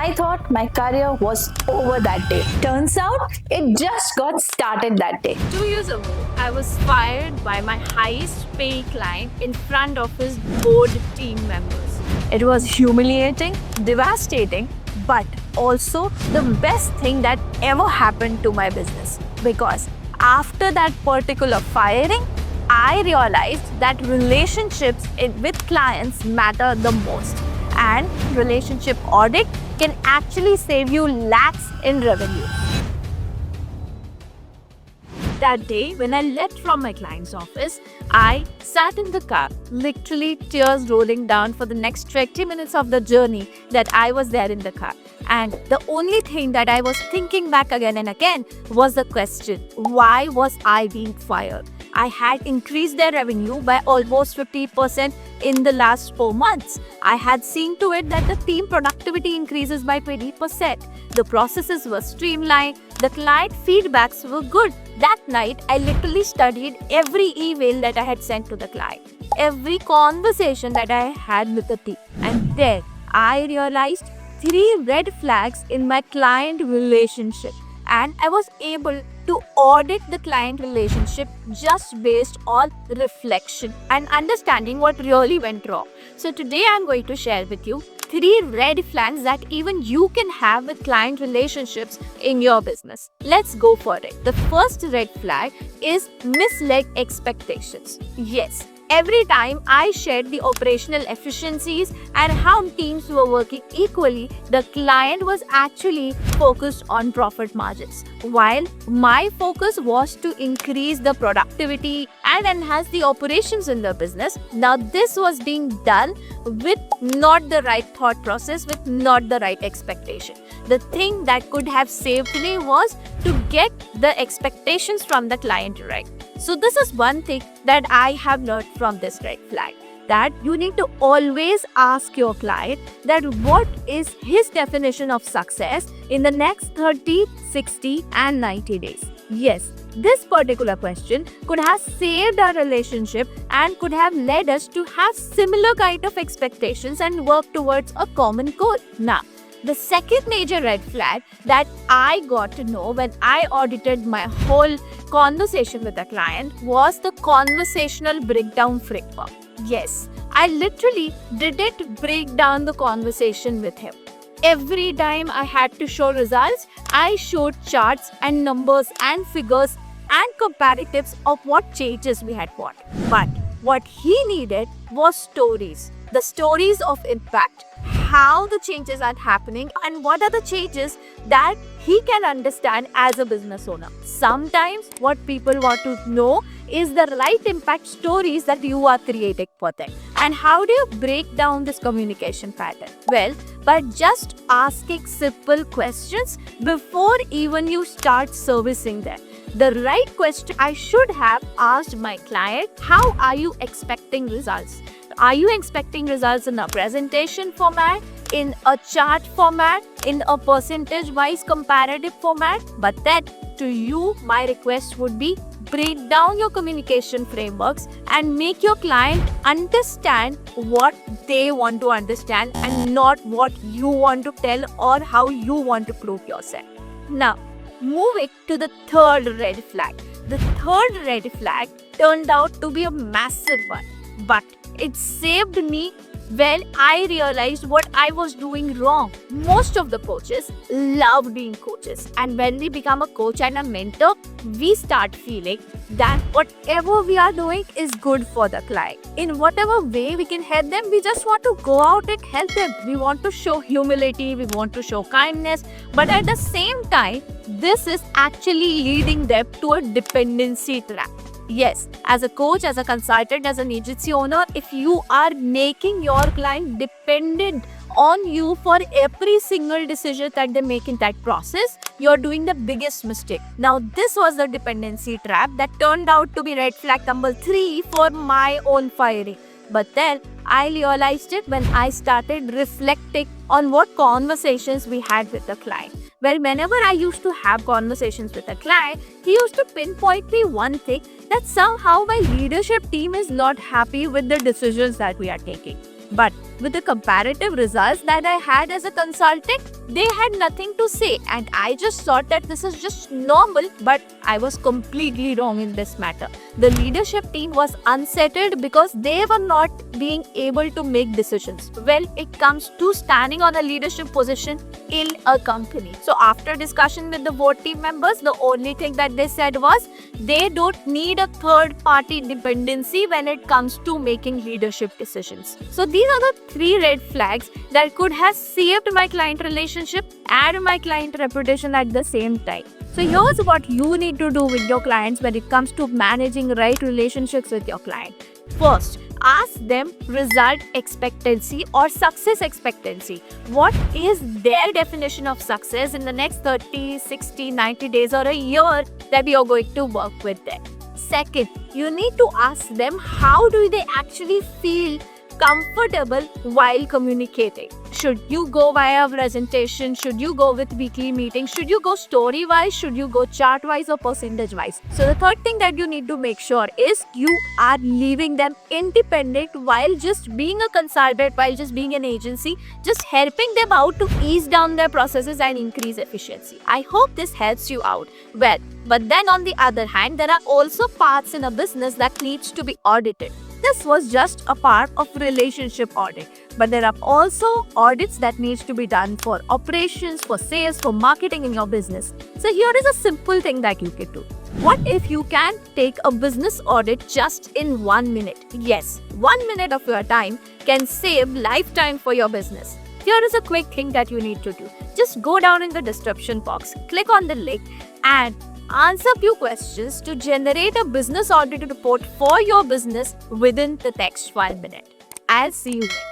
I thought my career was over that day. Turns out, it just got started that day. 2 years ago, I was fired by my highest paying client in front of his board team members. It was humiliating, devastating, but also the best thing that ever happened to my business. Because after that particular firing, I realized that relationships with clients matter the most. And relationship audit can actually save you lakhs in revenue. That day, when I left from my client's office, I sat in the car, literally tears rolling down for the next 20 minutes of the journey that I was there in the car. And the only thing that I was thinking back again and again was the question, why was I being fired? I had increased their revenue by almost 50% in the last 4 months. I had seen to it that the team productivity increases by 20%. The processes were streamlined. The client feedbacks were good. That night, I literally studied every email that I had sent to the client, every conversation that I had with the team. And then I realized 3 red flags in my client relationship. And I was able to audit the client relationship just based on reflection and understanding what really went wrong. So today I'm going to share with you 3 red flags that even you can have with client relationships in your business. Let's go for it. The first red flag is misled expectations. Yes. Every time I shared the operational efficiencies and how teams were working equally, the client was actually focused on profit margins, while my focus was to increase the productivity and enhance the operations in the business. Now, this was being done with not the right thought process, with not the right expectation. The thing that could have saved me was to get the expectations from the client right. So this is one thing that I have learned from this red flag, that you need to always ask your client that what is his definition of success in the next 30, 60 and 90 days. Yes, this particular question could have saved our relationship and could have led us to have similar kind of expectations and work towards a common goal. Now, the second major red flag that I got to know when I audited my whole conversation with a client was the conversational breakdown framework. Yes, I literally didn't break down the conversation with him. Every time I had to show results, I showed charts and numbers and figures and comparatives of what changes we had got. But what he needed was stories. The stories of impact, how the changes are happening and what are the changes that he can understand as a business owner. Sometimes what people want to know is the right impact stories that you are creating for them. And how do you break down this communication pattern? Well, by just asking simple questions before even you start servicing them. The right question I should have asked my client, how are you expecting results? Are you expecting results in a presentation format, in a chart format, in a percentage-wise comparative format? But then, to you, my request would be break down your communication frameworks and make your client understand what they want to understand and not what you want to tell or how you want to prove yourself. Now, moving to the third red flag. The third red flag turned out to be a massive one, but it saved me when I realized what I was doing wrong. Most of the coaches love being coaches, and when we become a coach and a mentor, we start feeling that whatever we are doing is good for the client. In whatever way we can help them, we just want to go out and help them. We want to show humility, we want to show kindness, but at the same time, this is actually leading them to a dependency trap. Yes, as a coach, as a consultant, as an agency owner, if you are making your client dependent on you for every single decision that they make in that process, you're doing the biggest mistake. Now, this was the dependency trap that turned out to be red flag number 3 for my own firing. But then I realized it when I started reflecting on what conversations we had with the client. Well, whenever I used to have conversations with a client, he used to pinpoint me one thing, that somehow my leadership team is not happy with the decisions that we are taking. But with the comparative results that I had as a consultant, they had nothing to say, and I just thought that this is just normal, but I was completely wrong in this matter. The leadership team was unsettled because they were not being able to make decisions. Well, it comes to standing on a leadership position in a company. So after discussion with the board team members, the only thing that they said was they don't need a third party dependency when it comes to making leadership decisions. So these are the 3 red flags that could have saved my client relationship and my client reputation at the same time. So here's what you need to do with your clients when it comes to managing right relationships with your client. First, ask them result expectancy or success expectancy. What is their definition of success in the next 30, 60, 90 days or a year that you're going to work with them? Second, you need to ask them how do they actually feel comfortable while communicating. Should you go via presentation? Should you go with weekly meetings? Should you go story wise? Should you go chart wise or percentage wise? So the third thing that you need to make sure is you are leaving them independent while just being a consultant, while just being an agency, just helping them out to ease down their processes and increase efficiency. I hope this helps you out. Well, but then on the other hand, there are also parts in a business that needs to be audited. This was just a part of relationship audit, but there are also audits that needs to be done for operations, for sales, for marketing in your business. So here is a simple thing that you can do. What if you can take a business audit just in 1 minute? Yes, 1 minute of your time can save lifetime for your business. Here is a quick thing that you need to do. Just go down in the description box, click on the link and answer few questions to generate a business audit report for your business within the next 1 minute. I'll see you there.